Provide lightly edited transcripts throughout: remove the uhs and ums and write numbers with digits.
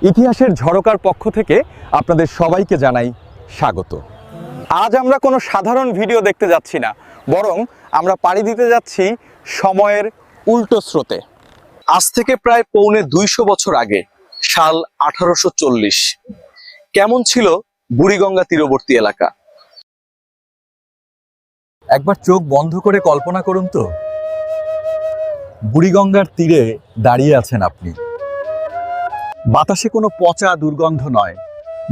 ইতিহাসের ঝরকার পক্ষ থেকে আপনাদের সবাইকে জানাই স্বাগত। আজ আমরা কোনো সাধারণ ভিডিও দেখতে যাচ্ছি না, বরং আমরা পাড়ি দিতে যাচ্ছি সময়ের উল্টো স্রোতে। আজ থেকে প্রায় ২৫০ বছর আগে, সাল ১৮৪০। কেমন ছিল বুড়িগঙ্গা তীরবর্তী এলাকা? একবার চোখ বন্ধ করে কল্পনা করুন তো, বুড়িগঙ্গার তীরে দাঁড়িয়ে আছেন আপনি। বাতাসে কোনো পচা দুর্গন্ধ নয়,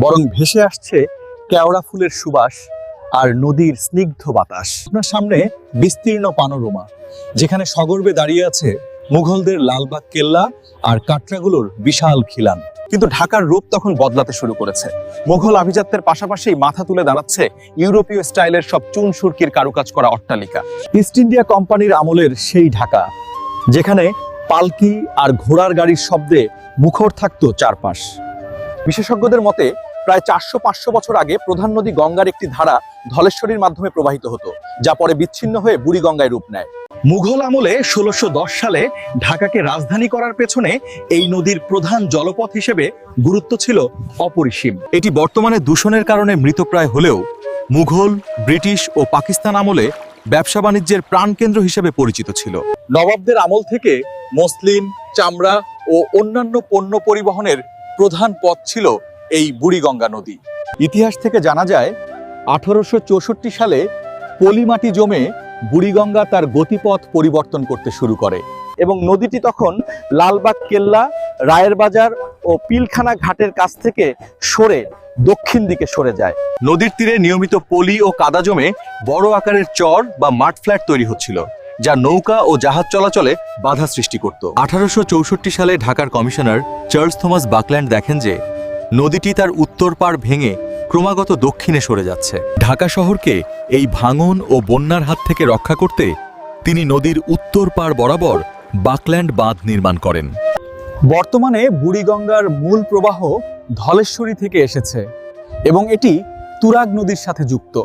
বরং ভেসে আসছে কেওড়া ফুলের সুবাস আর নদীর স্নিগ্ধ বাতাস। আপনার সামনে বিস্তীর্ণ পানোরমা, যেখানে সগর্বে দাঁড়িয়ে আছে মুঘলদের লালবাগ কেল্লা আর কাটরাগুলোর বিশাল খিলান। কিন্তু ঢাকার রূপ তখন বদলাতে শুরু করেছে। মুঘল আভিজাত্যের পাশাপাশি মাথা তুলে দাঁড়াচ্ছে ইউরোপীয় স্টাইলের সব চুন সুরকির কারুকাজ করা অট্টালিকা। ইস্ট ইন্ডিয়া কোম্পানির আমলের সেই ঢাকা, যেখানে পালকি আর ঘোড়ার গাড়ির শব্দে মুখর থাকতো চারপাশ। বিশেষজ্ঞদের মতে প্রায় ৪০০-৫০০ বছর আগে প্রধান নদী গঙ্গার একটি ধারা ধলেশ্বরীর মাধ্যমে প্রবাহিত হতো, যা পরে বিচ্ছিন্ন হয়ে বুড়িগঙ্গায় রূপ নেয়। মুঘল আমলে ১৬১০ সালে ঢাকাকে রাজধানী করার পেছনে এই নদীর প্রধান জলপথ হিসেবে গুরুত্ব ছিল অপরিসীম। এটি বর্তমানে দূষণের কারণে মৃতপ্রায় হলেও মুঘল, ব্রিটিশ ও পাকিস্তান আমলে ব্যবসা বাণিজ্যের প্রাণকেন্দ্র হিসেবে পরিচিত ছিল। নবাবদের আমল থেকে মসলিন, চামড়া ও অন্যান্য পণ্য পরিবহনের প্রধান পথ ছিল এই বুড়িগঙ্গা নদী। ইতিহাস থেকে জানা যায় ১৮৬৪ সালে পলিমাটি জমে বুড়িগঙ্গা তার গতিপথ পরিবর্তন করতে শুরু করে এবং নদীটি তখন লালবাগ কেল্লা, রায়ের বাজার ও পিলখানা ঘাটের কাছ থেকে সরে দক্ষিণ দিকে সরে যায়। নদীর তীরে নিয়মিত পলি ও কাদা জমে বড় আকারের চর বা মাড ফ্ল্যাট তৈরি হচ্ছিল, যা নৌকা ও জাহাজ চলাচলে বাধা সৃষ্টি করত। ১৮৬৪ সালে ঢাকার কমিশনার চার্লস থমাস বাকল্যান্ড দেখেন যে নদীটি তার উত্তর পাড় ভেঙে ক্রমাগত দক্ষিণে সরে যাচ্ছে। ঢাকা শহরকে এই ভাঙন ও বন্যার হাত থেকে রক্ষা করতে তিনি নদীর উত্তর পাড় বরাবর বাকল্যান্ড বাঁধ নির্মাণ করেন। বর্তমানে বুড়িগঙ্গার মূল প্রবাহ ধলেশ্বরী থেকে এসেছে এবং এটি তুরাগ নদীর সাথে যুক্ত।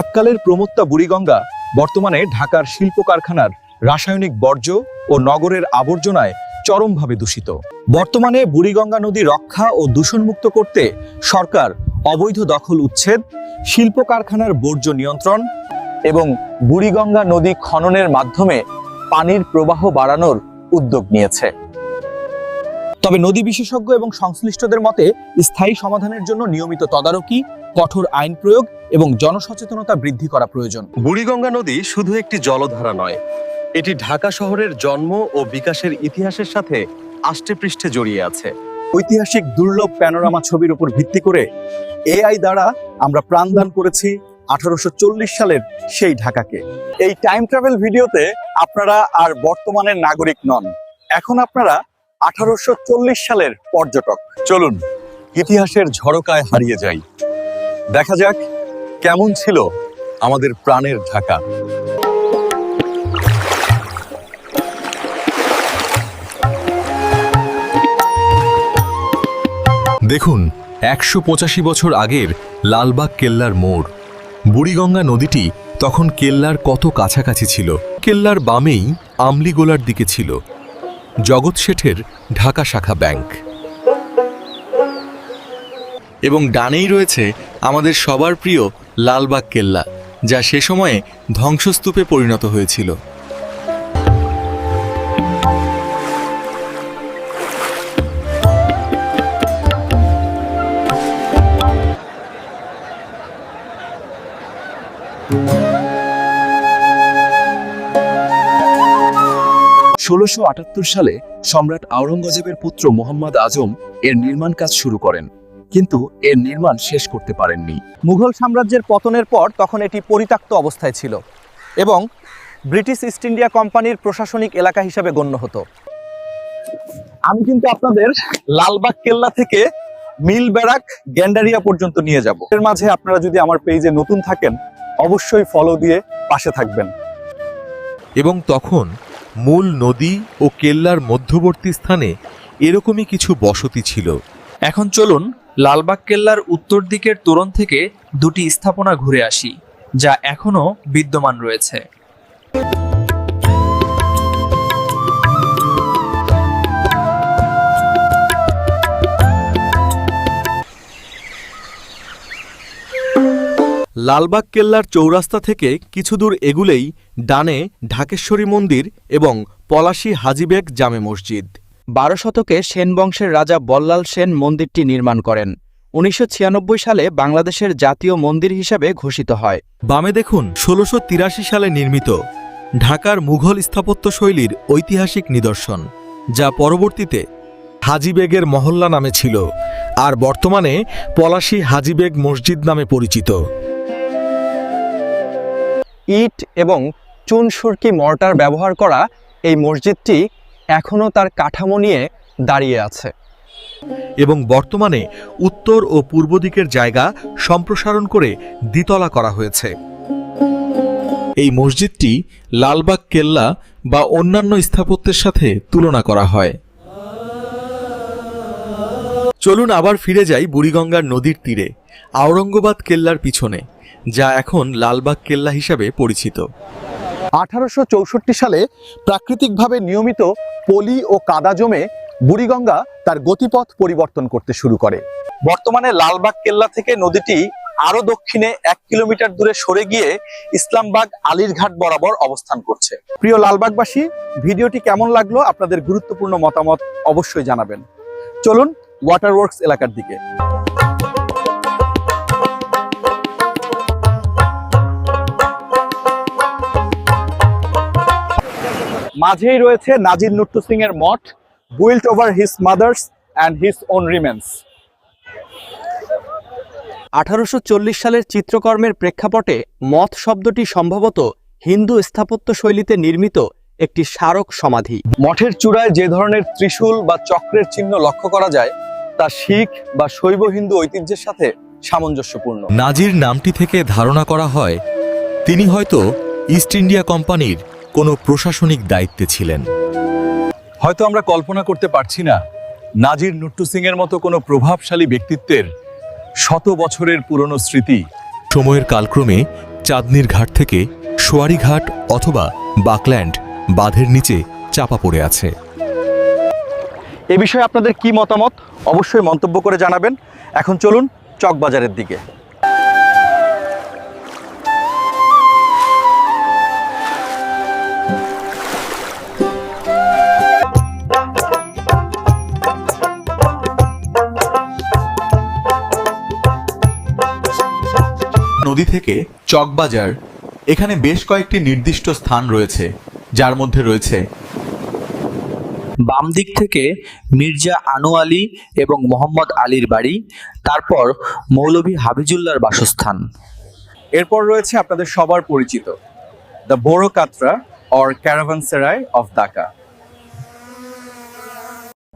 এককালের প্রমত্তা বুড়িগঙ্গা বর্তমানে ঢাকার শিল্প কারখানার রাসায়নিক বর্জ্য ও নগরের আবর্জনায় চরমভাবে দূষিত। বর্তমানে বুড়িগঙ্গা নদী রক্ষা ও দূষণমুক্ত করতে সরকার অবৈধ দখল উচ্ছেদ, শিল্প কারখানার বর্জ্য নিয়ন্ত্রণ এবং বুড়িগঙ্গা নদী খননের মাধ্যমে পানির প্রবাহ বাড়ানোর উদ্যোগ নিয়েছে। তবে নদী বিশেষজ্ঞ এবং সংশ্লিষ্টদের মতে স্থায়ী সমাধানের জন্য নিয়মিত তদারকি, কঠোর আইন প্রয়োগ এবং জনসচেতনতা বৃদ্ধি করা প্রয়োজন। বুড়িগঙ্গা নদী শুধু একটি জলধারা নয়, এটি ঢাকা শহরের জন্ম ও বিকাশের ইতিহাসের সাথে আষ্টেপৃষ্ঠে জড়িয়ে আছে। ঐতিহাসিক দুর্লভ প্যানোরামা ছবির উপর ভিত্তি করে এআই দ্বারা আমরা প্রাণদান করেছি ১৮৪০ সালের সেই ঢাকাকে। এই টাইম ট্রাভেল ভিডিওতে আপনারা আর বর্তমানের নাগরিক নন, এখন আপনারা ১৮৪০ সালের পর্যটক। চলুন ইতিহাসের ঝরকায় হারিয়ে যাই, দেখা যাক কেমন ছিল আমাদের প্রাণের ঢাকা। দেখুন ১৮৫ বছর আগের লালবাগ কেল্লার মোড়। বুড়িগঙ্গা নদীটি তখন কেল্লার কত কাছাকাছি ছিল। কেল্লার বামেই আমলিগোলার দিকে ছিল জগৎ শেঠের ঢাকা শাখা ব্যাংক এবং ডানেই রয়েছে আমাদের সবার প্রিয় লালবাগ কেল্লা, যা সে সময়ে ধ্বংসস্তূপে পরিণত হয়েছিল। ষোলশো ৭৮ সালে সম্রাট আওরঙ্গজেবের পুত্র মোহাম্মদ আজম এর নির্মাণ কাজ শুরু করেন, কিন্তু এর নির্মাণ শেষ করতে পারেননি। মুঘল সাম্রাজ্যের পতনের পর তখন এটি পরিত্যক্ত অবস্থায় ছিল এবং ব্রিটিশ ইস্ট ইন্ডিয়া কোম্পানির প্রশাসনিক এলাকা হিসেবে গণ্য হতো। আমি কিন্তু আপনাদের লালবাগ কেল্লা থেকে মিল ব্যারাক, গ্যান্ডারিয়া পর্যন্ত নিয়ে যাব। এর মাঝে আপনারা যদি আমার পেজে নতুন থাকেন, অবশ্যই ফলো দিয়ে পাশে থাকবেন। এবং তখন মূল নদী ও কেল্লার মধ্যবর্তী স্থানে এরকমই কিছু বসতি ছিল। এখন চলুন লালবাগ কেল্লার উত্তর দিকের তোরণ থেকে দুটি স্থাপনা ঘুরে আসি, যা এখনো বিদ্যমান রয়েছে। লালবাগ কেল্লার চৌরাস্তা থেকে কিছু দূর এগুলেই ডানে ঢাকেশ্বরী মন্দির এবং পলাশী হাজীবেগ জামে মসজিদ। 12 শতকে সেন বংশের রাজা বল্লাল সেন মন্দিরটি নির্মাণ করেন। 1996 সালে বাংলাদেশের জাতীয় মন্দির হিসাবে ঘোষিত হয়। বামে দেখুন 1683 সালে নির্মিত ঢাকার মুঘল স্থাপত্যশৈলীর ঐতিহাসিক নিদর্শন, যা পরবর্তীতে হাজীবেগের মহল্লা নামে ছিল আর বর্তমানে পলাশী হাজীবেগ মসজিদ নামে পরিচিত। ইট এবং চুন সুরকি মর্টার ব্যবহার করা এই মসজিদটি এখনও তার কাঠামো নিয়ে দাঁড়িয়ে আছে এবং বর্তমানে উত্তর ও পূর্ব দিকের জায়গা সম্প্রসারণ করে দ্বিতলা করা হয়েছে। এই মসজিদটি লালবাগ কেল্লা বা অন্যান্য স্থাপত্যের সাথে তুলনা করা হয়। চলুন আবার ফিরে যাই বুড়িগঙ্গার নদীর তীরে আওরঙ্গাবাদ কেল্লার পিছনে, যা এখন লালবাগ কেল্লা হিসাবে পরিচিত। 1864 সালে প্রাকৃতিকভাবে নিয়মিত পলি ও কাদা জমে বুড়িগঙ্গা তার গতিপথ পরিবর্তন করতে শুরু করে। বর্তমানে লালবাগ কেল্লা থেকে নদীটি আরো দক্ষিণে 1 কিলোমিটার দূরে সরে গিয়ে ইসলামবাগ আলীরঘাট বরাবর অবস্থান করছে। প্রিয় লালবাগবাসী, ভিডিওটি কেমন লাগলো আপনাদের গুরুত্বপূর্ণ মতামত অবশ্যই জানাবেন। চলুন ওয়াটার ওয়ার্কস এলাকার দিকে। মাঝেই রয়েছে নাজির নুট্টু সিং এর মঠ, built over his mother's and his own remains। 1840 সালের চিত্রকর্মের প্রেক্ষাপটে মঠ শব্দটি সম্ভবত হিন্দু স্থাপত্য শৈলীতে নির্মিত একটি স্মারক সমাধি। মঠের চূড়ায় যে ধরনের ত্রিশূল বা চক্রের চিহ্ন লক্ষ্য করা যায় তা শিখ বা শৈব হিন্দু ঐতিহ্যের সাথে সামঞ্জস্যপূর্ণ। নাজির নামটি থেকে ধারণা করা হয় তিনি হয়তো ইস্ট ইন্ডিয়া কোম্পানির কোনো প্রশাসনিক দায়িত্বে ছিলেন। হয়তো আমরা কল্পনা করতে পারছি না নাজির নুট্টু সিং এর মতো কোনো প্রভাবশালী ব্যক্তিত্বের শত বছরের পুরনো স্মৃতি সময়ের কালক্রমে চাঁদনীর ঘাট থেকে সোয়ারি ঘাট অথবা বাকল্যান্ড বাঁধের নিচে চাপা পড়ে আছে। এ বিষয়ে আপনাদের কি মতামত অবশ্যই মন্তব্য করে জানাবেন। এখন চলুন চকবাজারের দিকে। নদী থেকে চকবাজার, এখানে বেশ কয়েকটি নির্দিষ্ট স্থান রয়েছে, যার মধ্যে রয়েছে বাম দিক থেকে মির্জা আনু আলী এবং মোহাম্মদ আলীর বাড়ি, তারপর মৌলভী হাবিজুল্লাহর বাসস্থান। এরপর রয়েছে আপনাদের সবার পরিচিত the Bara Katra or caravanserai of Dhaka.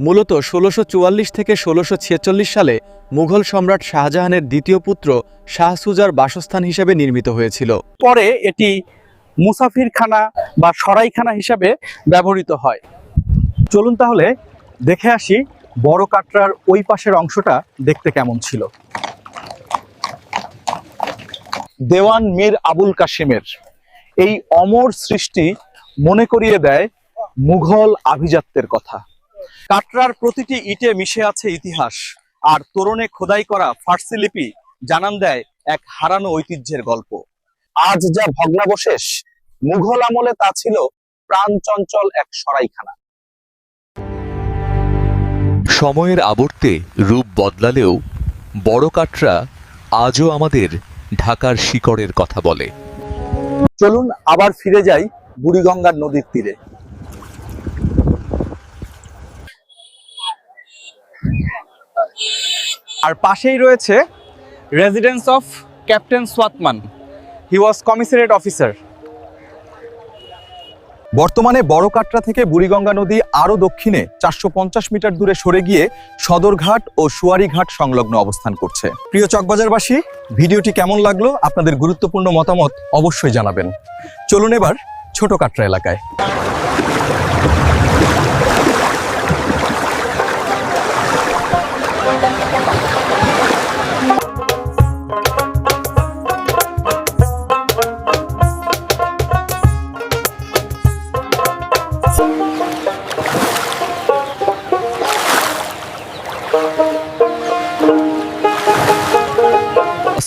মূলত 1644 থেকে 1646 সালে মুঘল সম্রাট শাহজাহানের দ্বিতীয় পুত্র শাহ সুজার বাসস্থান হিসেবে নির্মিত হয়েছিল। পরে এটি মুসাফিরখানা বা সরাইখানা হিসাবে ব্যবহৃত হয়। চলুন তাহলে দেখে আসি বড় কাটরার ওই পাশের অংশটা দেখতে কেমন ছিল। দেওয়ান মীর আবুল কাশিমের এই অমর সৃষ্টি মনে করিয়ে দেয় মুঘল আভিজাত্যের কথা। কাটরার প্রতিটি ইটে মিশে আছে ইতিহাস, আর তোরণে খোদাই করা ফার্সি লিপি জানান দেয় এক হারানো ঐতিহ্যের গল্প। আজ যা ভগ্নাবশেষ, মুঘল আমলে তা ছিল প্রাণচঞ্চল এক সরাইখানা। সময়ের আবর্তে রূপ বদলালেও বড় কাটরা আজও আমাদের ঢাকার শিকড়ের কথা বলে। চলুন আবার ফিরে যাই বুড়িগঙ্গার নদীর তীরে। আর পাশেই রয়েছে রেসিডেন্স অফ ক্যাপ্টেন সোয়াতমান। He was commissionerate officer. বর্তমানে বড় কাটরা থেকে বুড়িগঙ্গা নদী আরো দক্ষিণে 450 মিটার দূরে সরে গিয়ে সদরঘাট ও সুয়ারি ঘাট সংলগ্ন অবস্থান করছে। প্রিয় চকবাজারবাসী, ভিডিওটি কেমন লাগলো আপনাদের গুরুত্বপূর্ণ মতামত অবশ্যই জানাবেন। চলুন এবার ছোট কাটরা এলাকায়।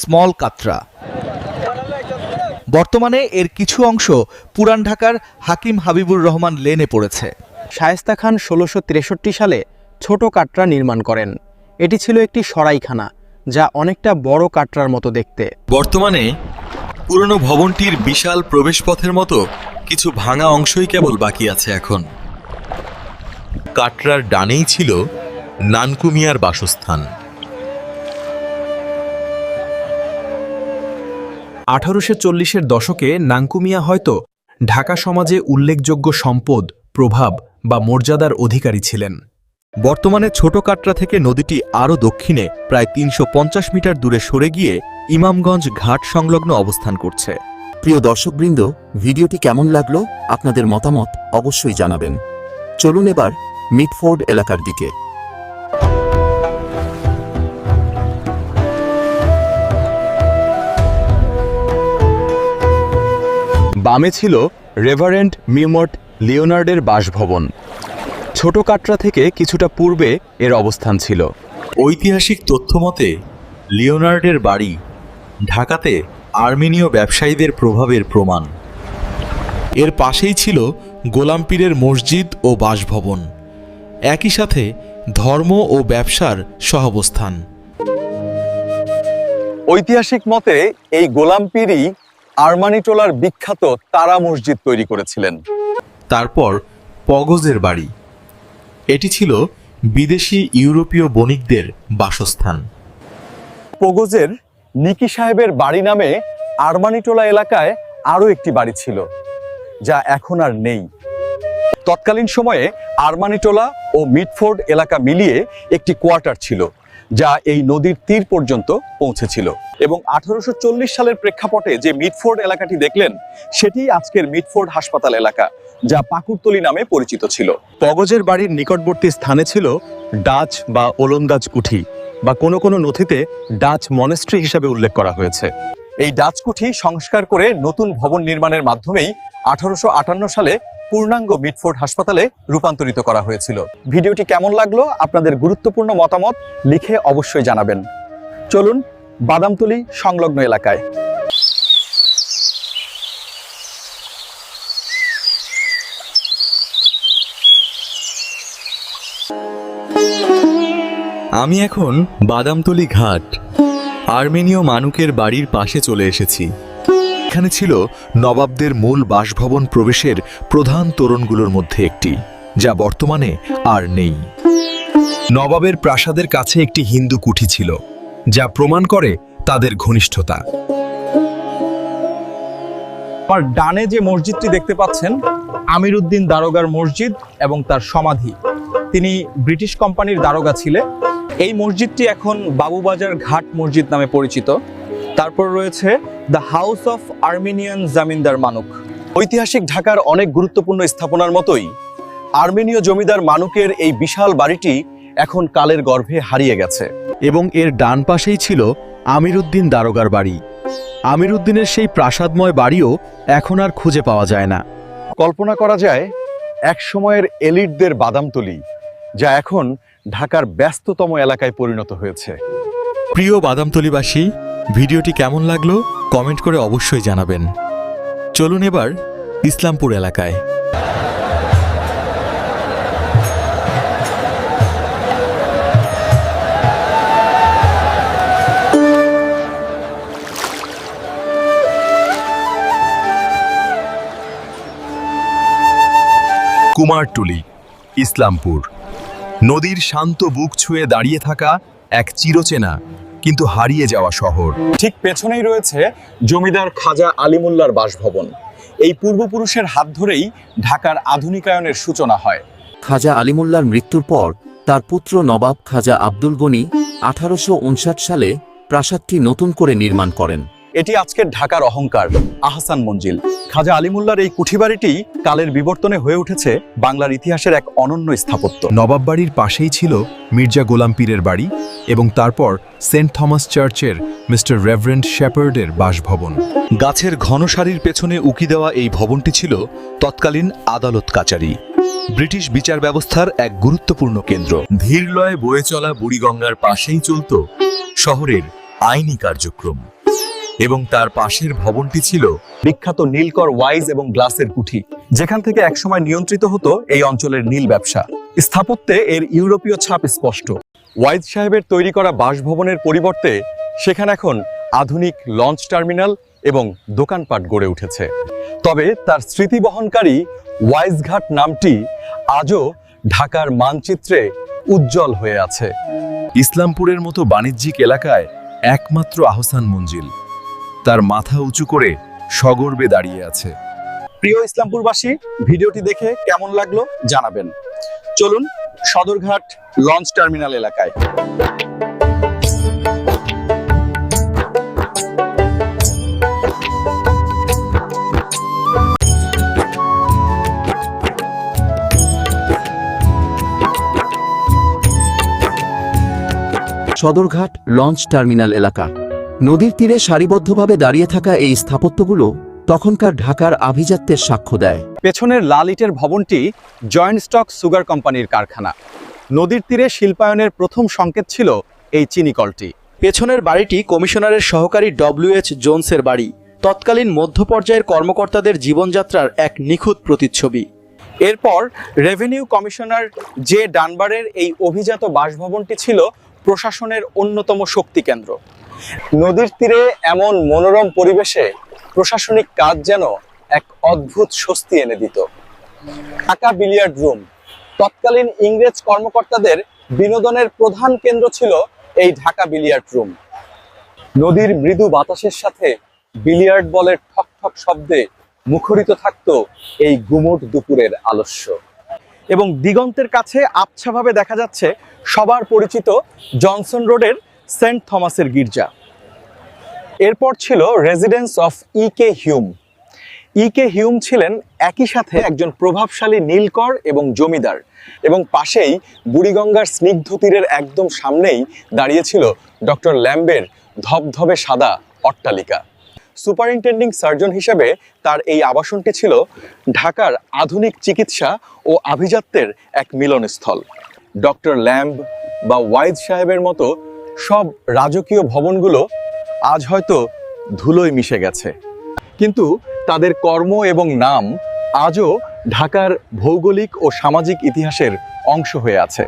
স্মল কাটরা বর্তমানে এর কিছু অংশ পুরান ঢাকার হাকিম হাবিবুর রহমান লেনে পড়েছে। শায়েস্তা খান ১৬৬৩ সালে ছোট কাটরা নির্মাণ করেন। এটি ছিল একটি সরাইখানা, যা অনেকটা বড় কাটরার মতো দেখতে। বর্তমানে পুরনো ভবনটির বিশাল প্রবেশপথের মতো কিছু ভাঙা অংশই কেবল বাকি আছে এখন। কাটরার ডানেই ছিল নানকু মিয়ার বাসস্থান। ১৮৪০-এর দশকে নানকু মিয়া হয়তো ঢাকা সমাজে উল্লেখযোগ্য সম্পদ, প্রভাব বা মর্যাদার অধিকারী ছিলেন। বর্তমানে ছোট কাটরা থেকে নদীটি আরও দক্ষিণে প্রায় ৩৫০ মিটার দূরে সরে গিয়ে ইমামগঞ্জ ঘাট সংলগ্ন অবস্থান করছে। প্রিয় দর্শকবৃন্দ, ভিডিওটি কেমন লাগলো আপনাদের মতামত অবশ্যই জানাবেন। চলুন এবার মিটফোর্ড এলাকার দিকে। বামে ছিল রেভারেন্ড মিমট লিওনার্ডের বাসভবন। ছোট কাটরা থেকে কিছুটা পূর্বে এর অবস্থান ছিল। ঐতিহাসিক তথ্য মতে লিওনার্ডের বাড়ি ঢাকাতে আর্মেনীয় ব্যবসায়ীদের প্রভাবের প্রমাণ। এর পাশেই ছিল গোলাম পীরের মসজিদ ও বাসভবন, একই সাথে ধর্ম ও ব্যবসার সহাবস্থান। ঐতিহাসিক মতে এই গোলাম পীরই আরমানিটোলার বিখ্যাত তারা মসজিদ তৈরি করেছিলেন। তারপর পগজের বাড়ি, এটি ছিল বিদেশি ইউরোপীয় বণিকদের বাসস্থান। পগজের নিকি সাহেবের বাড়ি নামে আরমানিটোলা এলাকায় আরও একটি বাড়ি ছিল, যা এখন আর নেই। তৎকালীন সময়ে আরমানিটোলা ও মিটফোর্ড এলাকা মিলিয়ে একটি কোয়ার্টার ছিল, যা এই নদীর তীর পর্যন্ত পৌঁছেছিল। এবং ১৮৪০ সালের প্রেক্ষাপটে যে মিটফোর্ড এলাকাটি দেখলেন, সেটি আজকের মিটফোর্ড হাসপাতাল এলাকা, যা পাকুড়তলি নামে পরিচিত ছিল। পগজের বাড়ির নিকটবর্তী স্থানে ছিল ডাচ বা ওলন্দাজ কুঠি, বা কোনো কোনো নথিতে ডাচ মনেস্ট্রি হিসাবে উল্লেখ করা হয়েছে। এই ডাচ কুঠি সংস্কার করে নতুন ভবন নির্মাণের মাধ্যমেই ১৮৫৮ সালে পূর্ণাঙ্গ মিটফোর্ড হাসপাতালে রূপান্তরিত করা হয়েছিল। ভিডিওটি কেমন লাগলো আপনাদের গুরুত্বপূর্ণ মতামত লিখে অবশ্যই জানাবেন। চলুন বাদামতলী সংলগ্ন এলাকায়। আমি এখন বাদামতলী ঘাট আর্মেনীয় মানুকের বাড়ির পাশে চলে এসেছি। এখানে ছিল নবাবদের মূল বাসভবন প্রবেশের প্রধান তোরণগুলোর মধ্যে একটি, যা বর্তমানে আর নেই। নবাবের প্রাসাদের কাছে একটি হিন্দু কুঠি ছিল, যা প্রমাণ করে তাদের ঘনিষ্ঠতা। আর ডানে যে মসজিদটি দেখতে পাচ্ছেন, আমির উদ্দিন দারোগার মসজিদ এবং তার সমাধি। তিনি ব্রিটিশ কোম্পানির দারোগা ছিলেন। এই মসজিদটি এখন বাবুবাজার ঘাট মসজিদ নামে পরিচিত। তারপর রয়েছে দ্য হাউস অফ আর্মেনিয়ান জামিনদার মানুক। ঐতিহাসিক ঢাকার অনেক গুরুত্বপূর্ণ স্থাপনার মতোই আর্মেনীয় জমিদার মানুকের এই বিশাল বাড়িটি এখন কালের গর্ভে হারিয়ে গেছে। এবং এর ডান পাশেই ছিল আমির উদ্দিন দারোগার বাড়ি। আমির উদ্দিনের সেই প্রাসাদময় বাড়িও এখন আর খুঁজে পাওয়া যায় না। কল্পনা করা যায় এক সময়ের এলিটদের বাদামতলী, যা এখন ঢাকার ব্যস্ততম এলাকায় পরিণত হয়েছে। প্রিয় বাদামতলীবাসী, ভিডিওটি কেমন লাগলো কমেন্ট করে অবশ্যই জানাবেন। চলুন এবার ইসলামপুর এলাকায়। কুমারটুলি, ইসলামপুর। নদীর শান্ত বুক ছুঁয়ে দাঁড়িয়ে থাকা এক চিরচেনা কিন্তু হারিয়ে যাওয়া শহর। ঠিক পেছনেই রয়েছে জমিদার খাজা আলিমুল্লাহর বাসভবন। এই পূর্বপুরুষের হাত ধরেই ঢাকার আধুনিকায়নের সূচনা হয়। খাজা আলিমুল্লাহর মৃত্যুর পর তার পুত্র নবাব খাজা আব্দুল গনি ১৮৫৯ সালে প্রাসাদটি নতুন করে নির্মাণ করেন। এটি আজকের ঢাকার অহংকার, আহসান মঞ্জিল। খাজা আলিমুল্লাহর এই কুঠিবাড়িটি কালের বিবর্তনে হয়ে উঠেছে বাংলার ইতিহাসের এক অনন্য স্থাপত্য। নবাব বাড়ির পাশেই ছিল মির্জা গোলাম পীরের বাড়ি এবং তারপর সেন্ট থমাস চার্চের মিস্টার রেভারেন্ড শেপার্ডের বাসভবন। গাছের ঘন সারির পেছনে উকি দেওয়া এই ভবনটি ছিল তৎকালীন আদালত কাচারি, ব্রিটিশ বিচার ব্যবস্থার এক গুরুত্বপূর্ণ কেন্দ্র। ধীরলয়ে বয়ে চলা বুড়িগঙ্গার পাশেই চলত শহরের আইনি কার্যক্রম। এবং তার পাশের ভবনটি ছিল বিখ্যাত নীলকর ওয়াইজ এবং গ্লাসের কুঠি, যেখান থেকে একসময় নিয়ন্ত্রিত হতো এই অঞ্চলের নীল ব্যবসা। স্থাপত্যে এর ইউরোপীয় ছাপ স্পষ্ট। ওয়াইজ সাহেবের তৈরি করা বাসভবনের পরিবর্তে সেখানে এখন আধুনিক লঞ্চ টার্মিনাল এবং দোকানপাট গড়ে উঠেছে। তবে তার স্মৃতি বহনকারী ওয়াইজঘাট নামটি আজও ঢাকার মানচিত্রে উজ্জ্বল হয়ে আছে। ইসলামপুরের মতো বাণিজ্যিক এলাকায় একমাত্র আহসান মঞ্জিল তার মাথা উঁচু করে সগর্বে দাঁড়িয়ে আছে। প্রিয় ইসলামপুরবাসী, ভিডিওটি দেখে কেমন লাগলো জানাবেন। চলুন সদরঘাট লঞ্চ টার্মিনাল এলাকায়। সদরঘাট লঞ্চ টার্মিনাল এলাকা। নদীর তীরে সারিবদ্ধভাবে দাঁড়িয়ে থাকা এই স্থাপত্যগুলো তখনকার ঢাকার আভিজাত্যের সাক্ষ্য দেয়। পেছনের লাল ইটের ভবনটি জয়েন্ট স্টক সুগার কোম্পানির কারখানা। নদীর তীরে শিল্পায়নের প্রথম সংকেত ছিল এই চিনি কলটি। পেছনের বাড়িটি কমিশনারের সহকারী ডব্লিউ.এইচ. জোনসের বাড়ি, তৎকালীন মধ্যপর্যায়ের কর্মকর্তাদের জীবনযাত্রার এক নিখুঁত প্রতিচ্ছবি। এরপর রেভিনিউ কমিশনার জে ডানবারের এই অভিজাত বাসভবনটি ছিল প্রশাসনের অন্যতম শক্তি কেন্দ্র। নদীর তীরে এমন মনোরম পরিবেশে প্রশাসনিক কাজ যেন এক অদ্ভুত স্বস্তি এনে দিত। ঢাকা বিলিয়ার্ড রুম, তৎকালীন ইংরেজ কর্মকর্তাদের বিনোদনের প্রধান কেন্দ্র ছিল এই ঢাকা বিলিয়ার্ড রুম। নদীর মৃদু বাতাসের সাথে বিলিয়ার্ড বলের ঠক ঠক শব্দে মুখরিত থাকত এই গুমোট দুপুরের আলস্য। এবং দিগন্তের কাছে আবছাভাবে দেখা যাচ্ছে সবার পরিচিত জনসন রোডের সেন্ট থমাসের গির্জা। এরপর ছিল রেজিডেন্স অফ ই.কে. হিউম। ই.কে. হিউম ছিলেন একই সাথে একজন প্রভাবশালী নীলকর এবং জমিদার, এবং পাশেই বুড়িগঙ্গার স্নিগ্ধ তীরের একদম সামনেই দাঁড়িয়েছিল ডক্টর ল্যাম্বের ধবধবে সাদা অট্টালিকা। সুপারিনটেন্ডিং সার্জন হিসেবে তার এই আবাসনটি ছিল ঢাকার আধুনিক চিকিৎসা ও আভিজাত্যের এক মিলনস্থল। ডক্টর ল্যাম্ব বা ওয়াইজ সাহেবের মতো সব রাজকীয় ভবনগুলো আজ হয়তো ধুলোয় মিশে গেছে, কিন্তু তাদের কর্ম এবং নাম আজও ঢাকার ভৌগোলিক ও সামাজিক ইতিহাসের অংশ হয়ে আছে।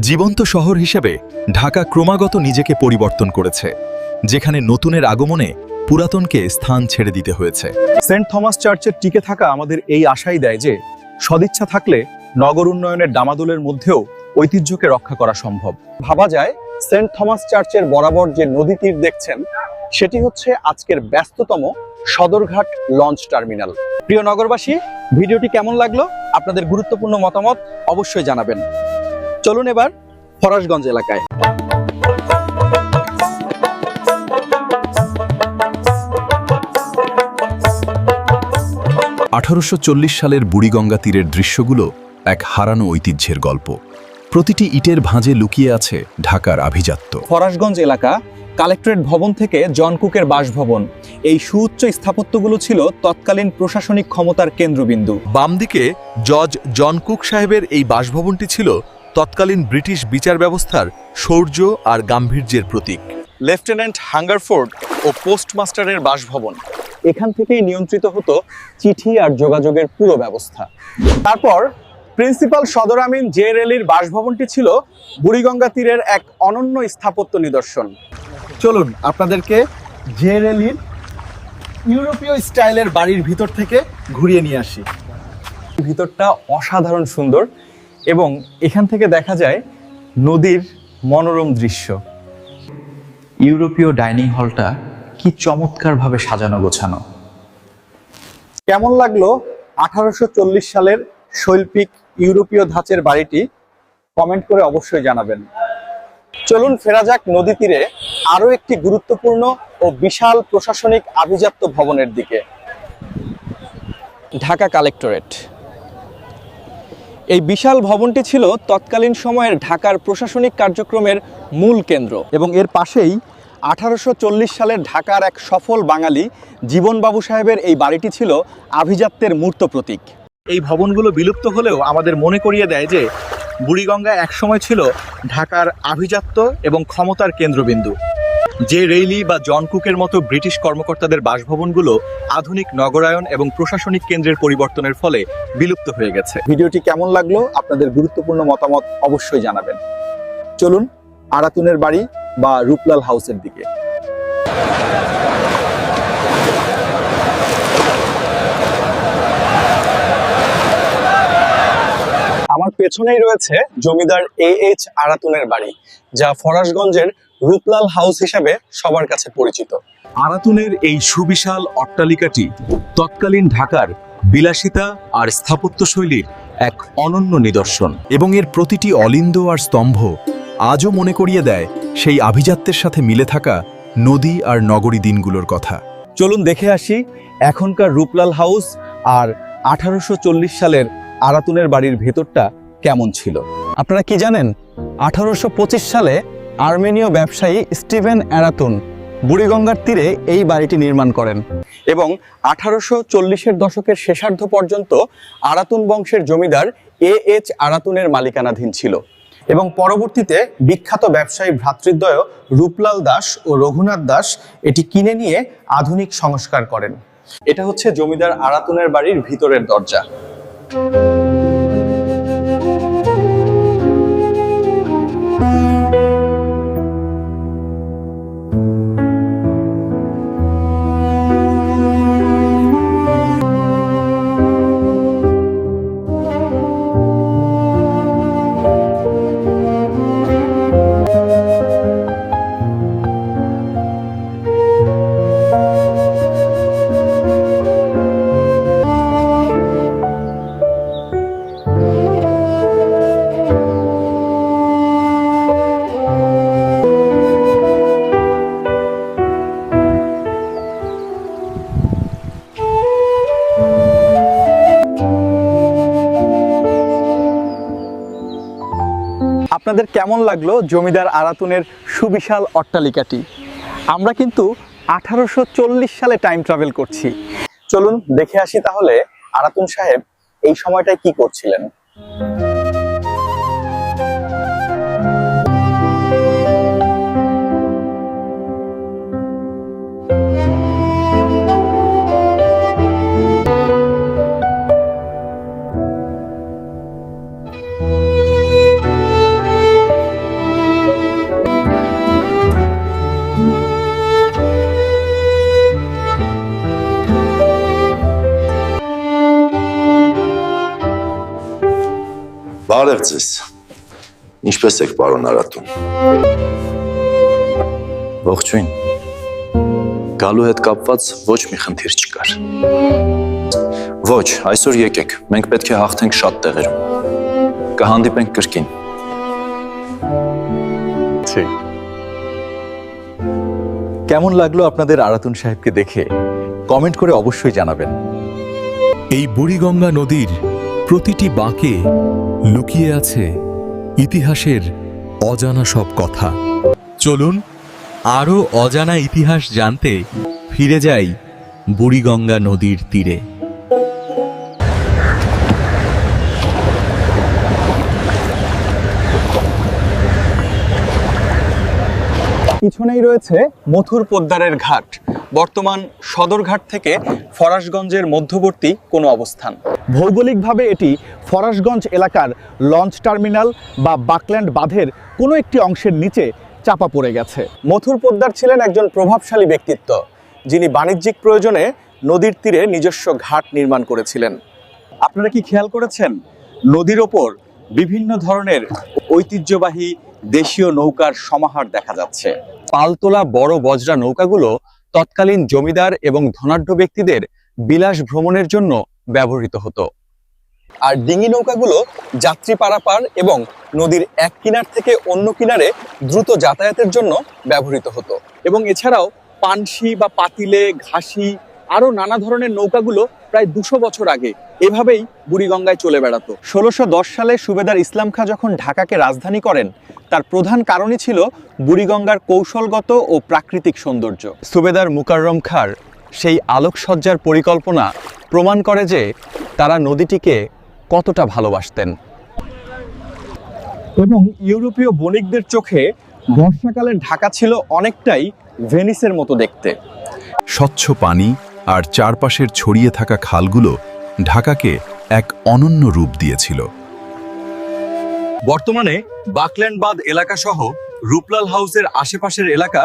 জীবন্ত শহর হিসেবে ঢাকা ক্রমাগত নিজেকে পরিবর্তন করেছে, যেখানে নতুনের আগমনে পুরাতনকে স্থান ছেড়ে দিতে হয়েছে। সেন্ট থমাস চার্চের টিকে থাকা আমাদের এই আশাই দেয় যে সদিচ্ছা থাকলে নগর উন্নয়নের ডামাদোলের মধ্যেও ঐতিহ্যকে রক্ষা করা সম্ভব। ভাবা যায় সেন্ট থমাস চার্চের বরাবর যে নদী তীর দেখছেন সেটি হচ্ছে আজকের ব্যস্ততম সদরঘাট লঞ্চ টার্মিনাল। প্রিয় নগরবাসী, ভিডিওটি কেমন লাগলো আপনাদের গুরুত্বপূর্ণ মতামত অবশ্যই জানাবেন। চলুন এবার ফরাশগঞ্জ এলাকায়। সালের বুড়িগঙ্গা তীরের দৃশ্যগুলো এক হারানো ঐতিহ্যের গল্প। প্রতিটি ইটের ভাঁজে লুকিয়ে আছে ঢাকার আভিজাত্য। ফরাশগঞ্জ এলাকা, কালেক্টরেট ভবন থেকে জন কুকের বাসভবন, এই সুউচ্চ স্থাপত্যগুলো ছিল তৎকালীন প্রশাসনিক ক্ষমতার কেন্দ্রবিন্দু। বাম দিকে জজ জন কুক সাহেবের এই বাসভবনটি ছিল তৎকালীন ব্রিটিশ বিচার ব্যবস্থার শৌর্য আর গাম্ভীর্যের প্রতীক। লেফটেন্যান্ট হাঙ্গারফোর্ড ও পোস্টমাস্টারের বাসভবন, এখান থেকেই নিয়ন্ত্রিত হতো চিঠি আর যোগাযোগের পুরো ব্যবস্থা। তারপর প্রিন্সিপাল সদর আমিন জে রেলির বাসভবনটি ছিল বুড়িগঙ্গা তীরের এক অনন্য স্থাপত্য নিদর্শন। চলুন আপনাদেরকে জে রেলির ইউরোপীয় স্টাইলের বাড়ির ভিতর থেকে ঘুরিয়ে নিয়ে আসি। ভিতরটা অসাধারণ সুন্দর এবং এখান থেকে দেখা যায় নদীর মনোরম দৃশ্য। ইউরোপীয় ডাইনিং হলটা কি চমৎকারভাবে সাজানো গোছানো। কেমন লাগলো 1840 সালের শৈল্পিক ইউরোপীয় ধাঁচের বাড়িটি? কমেন্ট করে অবশ্যই জানাবেন। চলুন ফেরা যাক নদী তীরে আরো একটি গুরুত্বপূর্ণ ও বিশাল প্রশাসনিক আভিজাত্য ভবনের দিকে। ঢাকা কালেক্টরেট। এই বিশাল ভবনটি ছিল তৎকালীন সময়ের ঢাকার প্রশাসনিক কার্যক্রমের মূল কেন্দ্র, এবং এর পাশেই 1840 সালের ঢাকার এক সফল বাঙালি জীবনবাবু সাহেবের এই বাড়িটি ছিল আভিজাত্যের মূর্ত প্রতীক। এই ভবনগুলো বিলুপ্ত হলেও আমাদের মনে করিয়ে দেয় যে বুড়িগঙ্গা একসময় ছিল ঢাকার আভিজাত্য এবং ক্ষমতার কেন্দ্রবিন্দু। যে রেইলি বা জন কুকের মতো ব্রিটিশ কর্মকর্তাদের বাসভবনগুলো আধুনিক নগরায়ন এবং প্রশাসনিক কেন্দ্রের পরিবর্তনের ফলে বিলুপ্ত হয়ে গেছে। ভিডিওটি কেমন লাগলো আপনাদের গুরুত্বপূর্ণ মতামত অবশ্যই জানাবেন। চলুন আরাতুনের বাড়ি বা রূপলাল হাউসের দিকে। আমার পেছনেই রয়েছে জমিদার A.H. আরাতুনের বাড়ি, যা ফরাসগঞ্জের রূপলাল হাউস হিসেবে সবার কাছে পরিচিত। আরাতুনের এই সুবিশাল অট্টালিকাটি তৎকালীন ঢাকার বিলাসিতা আর স্থাপত্যশৈলীর এক অনন্য নিদর্শন, এবং এর প্রতিটি অলিন্দ আর স্তম্ভ আজও মনে করিয়ে দেয় সেই আভিজাত্যের সাথে মিলে থাকা নদী আর নগরী দিনগুলোর কথা। চলুন দেখে আসি এখনকার রূপলাল হাউস আর 1840 সালের আরাতুনের বাড়ির ভেতরটা কেমন ছিল। আপনারা কি জানেন, 1825 সালে আর্মেনীয় ব্যবসায়ী স্টিভেন আরাতুন বুড়িগঙ্গার তীরে এই বাড়িটি নির্মাণ করেন এবং 1840-এর দশকের শেষার্ধ পর্যন্ত আরাতুন বংশের জমিদার A.H. আরাতুনের মালিকানাধীন ছিল এবং পরবর্তীতে বিখ্যাত ব্যবসায়ী ভ্রাতৃদ্বয় রূপলাল দাস ও রঘুনাথ দাস এটি কিনে নিয়ে আধুনিক সংস্কার করেন। এটা হচ্ছে জমিদার আরাতুনের বাড়ির ভিতরের দরজা। আপনাদের কেমন লাগলো জমিদার আরাতুনের সুবিশাল অট্টালিকাটি? আমরা কিন্তু 1840 সালে টাইম ট্রাভেল করছি। চলুন দেখে আসি তাহলে আরাতুন সাহেব এই সময়টায় কি করছিলেন। Բարև ձեզ։ Ինչպե՞ս եք, պարոն Արատուն։ Ողջույն։ Գալու հետ կապված ոչ մի խնդիր չկար։ Ոչ, այսօր եկեք, մենք պետք է հաղթենք շատ տեղերում։ Կհանդիպենք կրկին։ কেমন লাগলো আপনাদের আরাতুন সাহেবকে দেখে? কমেন্ট করে অবশ্যই জানাবেন। এই বুড়িগঙ্গা নদীর প্রতিটি বাঁকে লুকিয়ে আছে ইতিহাসের অজানা সব কথা। চলুন আরও অজানা ইতিহাস জানতে ফিরে যাই বুড়িগঙ্গা নদীর তীরে। পিছনেই রয়েছে মথুর পোদ্দারের ঘাট, বর্তমান সদরঘাট থেকে ফরাসগঞ্জের মধ্যবর্তী কোনো অবস্থান। ভৌগোলিকভাবে এটি ফরাসগঞ্জ এলাকার লঞ্চ টার্মিনাল বা বাকল্যান্ড বাঁধের কোনো একটি অংশের নিচে চাপা পড়ে গেছে। মথুর পোদ্দার ছিলেন একজন প্রভাবশালী ব্যক্তিত্ব, যিনি বাণিজ্যিক প্রয়োজনে নদীর তীরে নিজস্ব ঘাট নির্মাণ করেছিলেন। আপনারা কি খেয়াল করেছেন, নদীর ওপর বিভিন্ন ধরনের ঐতিহ্যবাহী দেশীয় নৌকার সমাহার দেখা যাচ্ছে। পালতোলা বড় বজরা নৌকাগুলো তৎকালীন জমিদার এবং ধনাঢ্য ব্যক্তিদের বিলাস ভ্রমণের জন্য ব্যবহৃত হতো, আর ডিঙি নৌকাগুলো যাত্রী পারাপার এবং নদীর এক কিনার থেকে অন্য কিনারে দ্রুত যাতায়াতের জন্য ব্যবহৃত হতো। এবং এছাড়াও পানসি বা পাতিলে, ঘাসি আরো নানা ধরনের নৌকাগুলো প্রায় 200 বছর আগে এভাবেই বুড়িগঙ্গায় চলে বেড়াতো। 1610 সালে সুবেদার ইসলাম খাঁ যখন ঢাকাকে রাজধানী করেন, তার প্রধান কারণই ছিল বুড়িগঙ্গার কৌশলগত ও প্রাকৃতিক সৌন্দর্য। সুবেদার মুকাররম খাঁর সেই আলোকসজ্জার পরিকল্পনা প্রমাণ করে যে তারা নদীটিকে কতটা ভালোবাসতেন। এবং ইউরোপীয় বণিকদের চোখে বর্ষাকালের ঢাকা ছিল অনেকটাই ভেনিসের মতো দেখতে। স্বচ্ছ পানি আর চারপাশের ছড়িয়ে থাকা খালগুলো ঢাকাকে এক অনন্য রূপ দিয়েছিল। বর্তমানে বাকল্যান্ড বাঁধ এলাকা সহ রূপলাল হাউসের আশেপাশের এলাকা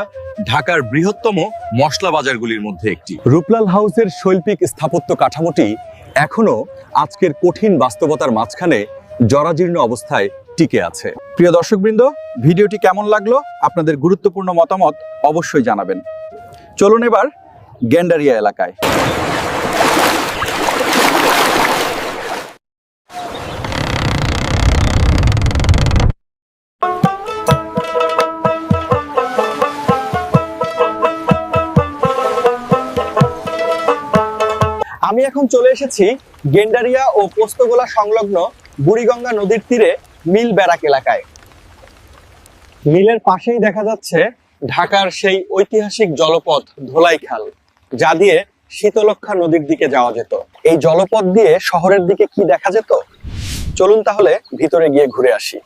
ঢাকার বৃহত্তম মশলা বাজারগুলির মধ্যে একটি। রূপলাল হাউসের শৈল্পিক স্থাপত্য কাঠামোটি এখনো আজকের কঠিন বাস্তবতার মাঝখানে জরাজীর্ণ অবস্থায় টিকে আছে। প্রিয় দর্শকবৃন্দ, ভিডিওটি কেমন লাগলো আপনাদের গুরুত্বপূর্ণ মতামত অবশ্যই জানাবেন। চলুন এবার গেন্ডারিয়া এলাকায়। আমি এখন চলে এসেছি গেন্ডারিয়া ও পোস্তগোলা সংলগ্ন বুড়িগঙ্গা নদীর তীরে মিল ব্যারাক এলাকায়। মিলের পাশেই দেখা যাচ্ছে ঢাকার সেই ঐতিহাসিক জলপথ ধোলাই খাল, যা দিয়ে শীতলক্ষ্যা নদীর দিকে যাওয়া যেত। এই জলপথ দিয়ে শহরের দিকে কি দেখা যেত? চলুন তাহলে ভিতরে গিয়ে ঘুরে আসি।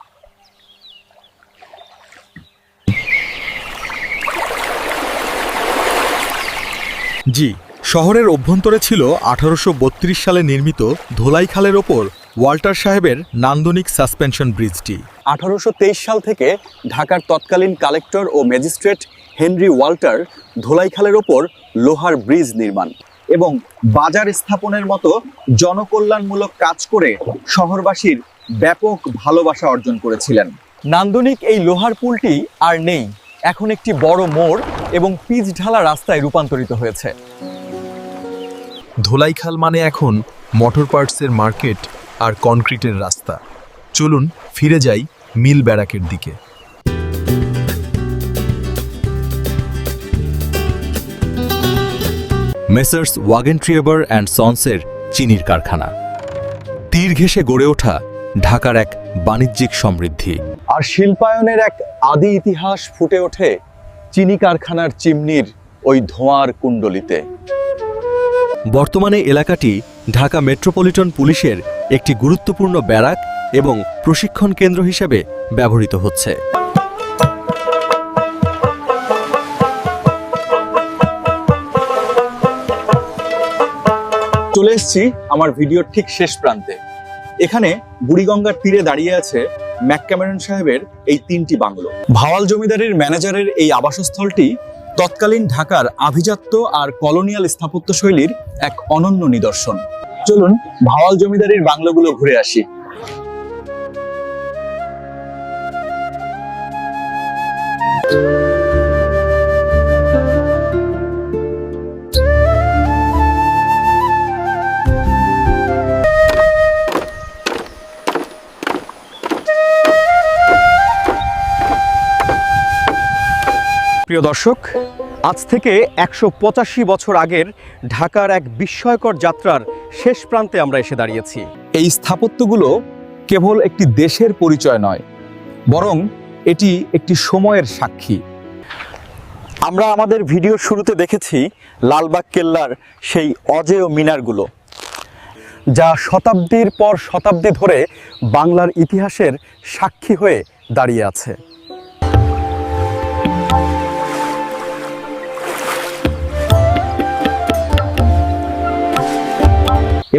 জি, শহরের অভ্যন্তরে ছিল 1832 সালে নির্মিত ধোলাই খালের ওপর ওয়াল্টার সাহেবের নান্দনিক সাসপেনশন ব্রিজটি। 1823 সাল থেকে ঢাকার তৎকালীন কালেক্টর ও ম্যাজিস্ট্রেট হেনরি ওয়াল্টার ধোলাই খালের ওপর লোহার ব্রিজ নির্মাণ এবং বাজার স্থাপনের মতো জনকল্যাণমূলক কাজ করে শহরবাসীর ব্যাপক ভালোবাসা অর্জন করেছিলেন। নান্দনিক এই লোহার পুলটি আর নেই, এখন একটি বড় মোড় এবং পিচ ঢালা রাস্তায় রূপান্তরিত হয়েছে। ধোলাইখাল মানে এখন মোটর পার্টসের মার্কেট আর কনক্রিটের রাস্তা। চলুন ফিরে যাই মিল ব্যারাকের দিকে। মেসার্স ওয়াগেনট্রিয়েবার অ্যান্ড সন্সের চিনির কারখানা, তীর ঘেঁষে গড়ে ওঠা ঢাকার এক বাণিজ্যিক সমৃদ্ধি। আর শিল্পায়নের এক আদি ইতিহাস ফুটে ওঠে চিনি কারখানার চিমনির ওই ধোঁয়ার কুণ্ডলিতে। বর্তমানে এলাকাটি ঢাকা মেট্রোপলিটন পুলিশের একটি গুরুত্বপূর্ণ ব্যারাক এবং প্রশিক্ষণ কেন্দ্র হিসেবে ব্যবহৃত হচ্ছে। চলে এসেছি আমার ভিডিওর ঠিক শেষ প্রান্তে। এখানে বুড়িগঙ্গার তীরে দাঁড়িয়ে আছে ম্যাকক্যামেরন সাহেবের এই 3টি বাংলো। ভাওয়াল জমিদারের ম্যানেজারের এই আবাসস্থলটি তৎকালীন ঢাকার আভিজাত্য আর কলোনিয়াল স্থাপত্য শৈলীর এক অনন্য নিদর্শন। চলুন ভাওয়াল জমিদারের বাংলোগুলো ঘুরে আসি। প্রিয় দর্শক, আজ থেকে 185 বছর আগের ঢাকার এক বিস্ময়কর যাত্রার শেষ প্রান্তে আমরা এসে দাঁড়িয়েছি। এই স্থাপত্যগুলো কেবল একটি দেশের পরিচয় নয়, বরং এটি একটি সময়ের সাক্ষী। আমরা আমাদের ভিডিওর শুরুতে দেখেছি লালবাগ কেল্লার সেই অজেয় মিনারগুলো, যা শতাব্দীর পর শতাব্দী ধরে বাংলার ইতিহাসের সাক্ষী হয়ে দাঁড়িয়ে আছে।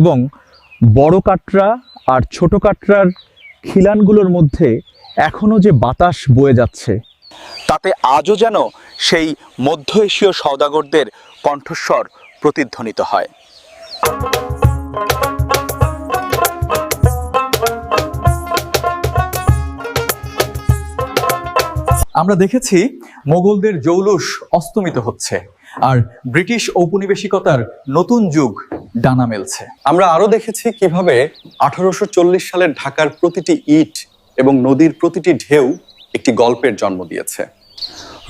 এবং বড় কাটরা আর ছোট কাটরার খিলানগুলোর মধ্যে এখনো যে বাতাস বয়ে যাচ্ছে, তাতে আজও যেন সেই মধ্য এশীয় সওদাগরদের কণ্ঠস্বর প্রতিধ্বনিত হয়। আমরা দেখেছি মোগলদের জৌলুস অস্তমিত হচ্ছে আর ব্রিটিশ ঔপনিবেশিকতার নতুন যুগ ডানা মেলছে। আমরা আরো দেখেছি কিভাবে 1840 সালের ঢাকার প্রতিটি ইট এবং নদীর প্রতিটি ঢেউ একটি গল্পের জন্ম দিয়েছে।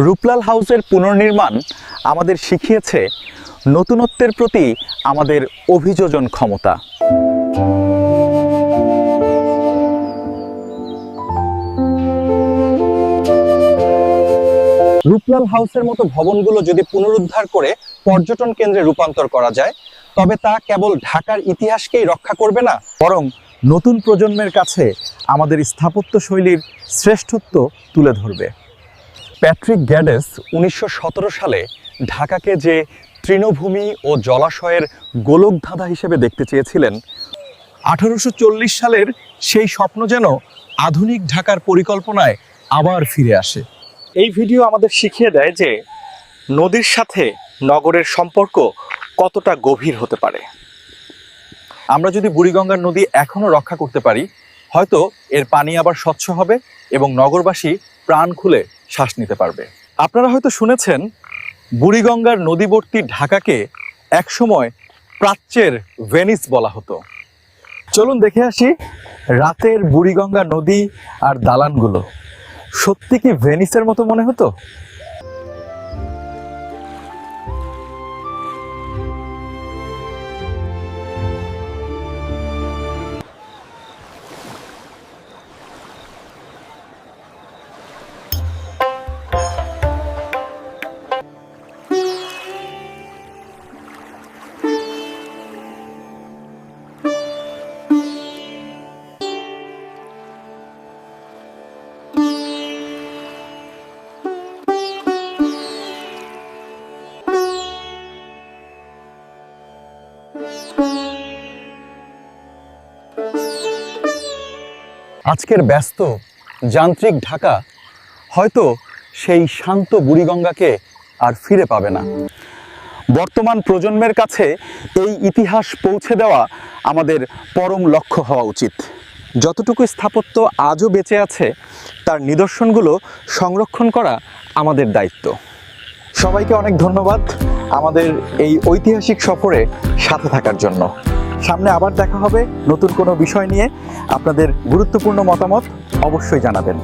রূপলাল হাউসের পুনর্নির্মাণ আমাদের শিখিয়েছে নতুনত্বের প্রতি আমাদের অভিযোজন ক্ষমতা। রূপলাল হাউসের মতো ভবনগুলো যদি পুনরুদ্ধার করে পর্যটন কেন্দ্রে রূপান্তর করা যায়, তবে তা কেবল ঢাকার ইতিহাসকেই রক্ষা করবে না, বরং নতুন প্রজন্মের কাছে আমাদের স্থাপত্য শৈলীর শ্রেষ্ঠত্ব তুলে ধরবে। প্যাট্রিক গ্যাডেস 1917 সালে ঢাকাকে যে তৃণভূমি ও জলাশয়ের গোলকধাঁধা হিসেবে দেখতে চেয়েছিলেন, 1840 সালের সেই স্বপ্ন যেন আধুনিক ঢাকার পরিকল্পনায় আবার ফিরে আসে। এই ভিডিও আমাদের শিখিয়ে দেয় যে নদীর সাথে নগরের সম্পর্ক কতটা গভীর হতে পারে। আমরা যদি বুড়িগঙ্গার নদী এখনো রক্ষা করতে পারি, হয়তো এর পানি আবার স্বচ্ছ হবে এবং নগরবাসী প্রাণ খুলে শ্বাস নিতে পারবে। আপনারা হয়তো শুনেছেন বুড়িগঙ্গার নদীবর্তী ঢাকাকে একসময় প্রাচ্যের ভেনিস বলা হতো। চলুন দেখে আসি রাতের বুড়িগঙ্গা নদী আর দালানগুলো সত্যি কি ভেনিসের মতো মনে হতো? আজকের ব্যস্ত যান্ত্রিক ঢাকা হয়তো সেই শান্ত বুড়িগঙ্গাকে আর ফিরে পাবে না। বর্তমান প্রজন্মের কাছে এই ইতিহাস পৌঁছে দেওয়া আমাদের পরম লক্ষ্য হওয়া উচিত। যতটুকু স্থাপত্য আজও বেঁচে আছে তার নিদর্শনগুলো সংরক্ষণ করা আমাদের দায়িত্ব। সবাইকে অনেক ধন্যবাদ আমাদের এই ঐতিহাসিক সফরে সাথে থাকার জন্য। সামনে আবার দেখা হবে নতুন কোনো বিষয় নিয়ে। আপনাদের গুরুত্বপূর্ণ মতামত অবশ্যই জানাবেন।